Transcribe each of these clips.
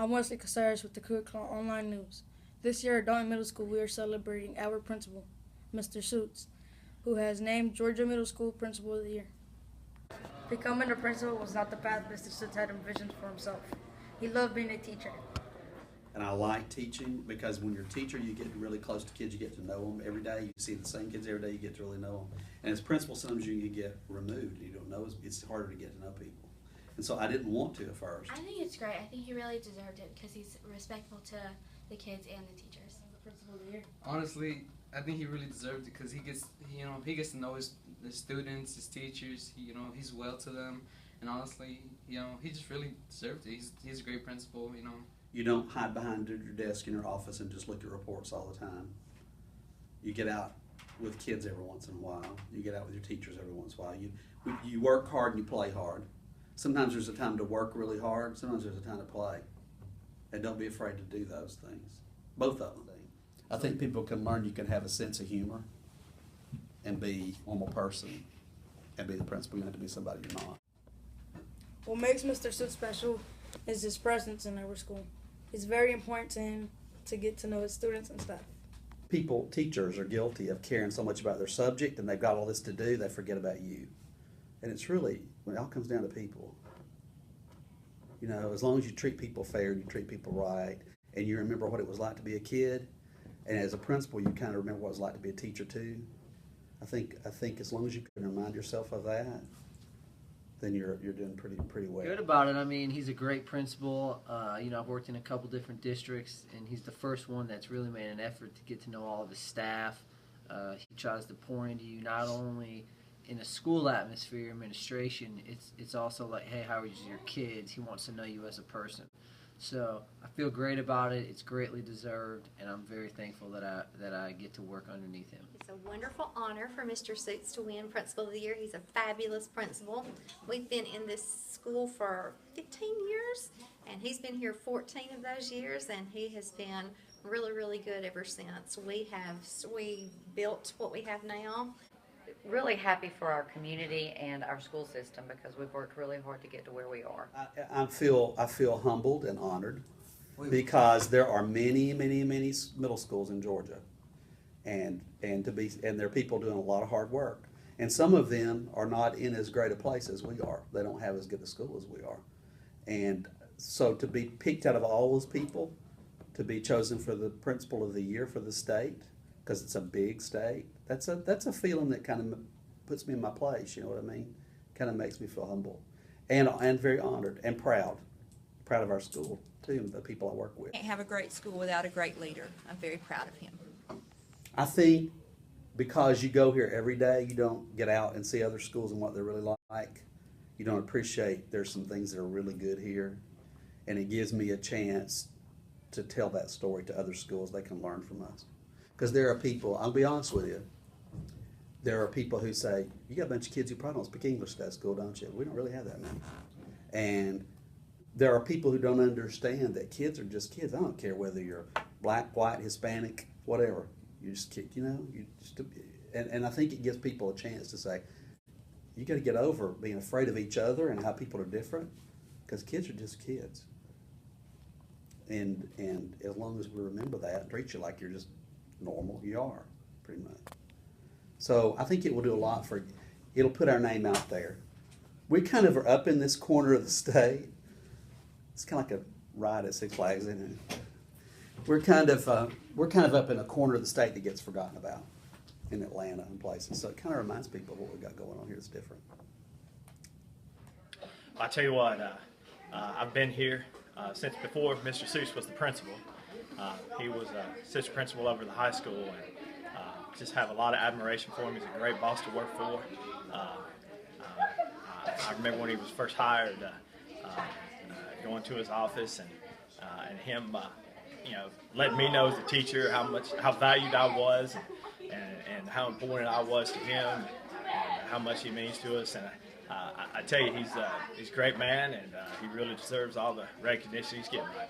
I'm Wesley Casares with the Curriculum Online News. This year at Dalton Middle School, we are celebrating our principal, Mr. Suits, who has named Georgia Middle School Principal of the Year. Becoming a principal was not the path Mr. Suits had envisioned for himself. He loved being a teacher. And I like teaching because when you're a teacher, you get really close to kids. You get to know them every day. You see the same kids every day. You get to really know them. And as principal, sometimes you can get removed. You don't know. It's harder to get to know people. And so I didn't want to at first. I think it's great. I think he really deserved it because he's respectful to the kids and the teachers. The principal of the year. Honestly, I think he really deserved it because he gets to know his students, his teachers. He's well to them, and honestly, he just really deserved it. He's a great principal. You don't hide behind your desk in your office and just look at reports all the time. You get out with kids every once in a while. You get out with your teachers every once in a while. You work hard and you play hard. Sometimes there's a time to work really hard. Sometimes there's a time to play. And don't be afraid to do those things. Both of them. I think people can learn you can have a sense of humor and be a normal person and be the principal. You don't have to be somebody you're not. What makes Mr. Suits special is his presence in our school. It's very important to him to get to know his students and staff. Teachers are guilty of caring so much about their subject and they've got all this to do, they forget about you. And it's really, when it all comes down to people, as long as you treat people fair and you treat people right and you remember what it was like to be a kid, and as a principal, you kind of remember what it was like to be a teacher too. I think as long as you can remind yourself of that, then you're doing pretty well. Good about it. I mean, he's a great principal. I've worked in a couple different districts, and he's the first one that's really made an effort to get to know all of his staff. He tries to pour into you not only in a school atmosphere, administration. It's also like, hey, how are your kids? He wants to know you as a person. So I feel great about it. It's greatly deserved, and I'm very thankful that I get to work underneath him. It's a wonderful honor for Mr. Suits to win Principal of the Year. He's a fabulous principal. We've been in this school for 15 years, and he's been here 14 of those years, and he has been really, really good ever since. We built what we have now. Really happy for our community and our school system because we've worked really hard to get to where we are. I feel humbled and honored because there are many middle schools in Georgia, and there are people doing a lot of hard work, and some of them are not in as great a place as we are. They don't have as good a school as we are, and so to be picked out of all those people, to be chosen for the principal of the year for the state, because it's a big state, that's a feeling that kind of puts me in my place. You know what I mean? Kind of makes me feel humble, and very honored and proud of our school too, and the people I work with. Can't have a great school without a great leader. I'm very proud of him. I think because you go here every day, you don't get out and see other schools and what they're really like. You don't appreciate there's some things that are really good here, and it gives me a chance to tell that story to other schools. They can learn from us. Because there are people, I'll be honest with you, there are people who say, you got a bunch of kids who probably don't speak English at that school, don't you? We don't really have that many. And there are people who don't understand that kids are just kids. I don't care whether you're black, white, Hispanic, whatever. You just kid, and I think it gives people a chance to say, you got to get over being afraid of each other and how people are different, because kids are just kids. And as long as we remember that, and treat you like you're just normal, you are, pretty much. So I think it will do a lot it'll put our name out there. We kind of are up in this corner of the state. It's kind of like a ride at Six Flags, isn't it? We're kind of up in a corner of the state that gets forgotten about in Atlanta and places. So it kind of reminds people of what we've got going on here that's different. I tell you what, I've been here since before Mr. Seuss was the principal. He was assistant principal over the high school, and just have a lot of admiration for him. He's a great boss to work for. I remember when he was first hired, going to his office and him, letting me know as a teacher how valued I was, and how important I was to him, and how much he means to us. And I tell you, he's a great man, and he really deserves all the recognition he's getting right now.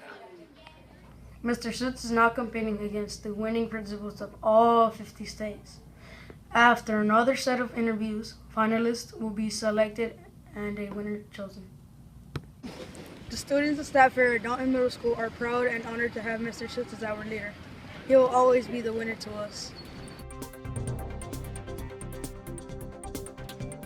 Mr. Suits is now competing against the winning principals of all 50 states. After another set of interviews, finalists will be selected and a winner chosen. The students and staff here at Dalton Middle School are proud and honored to have Mr. Schutz as our leader. He will always be the winner to us.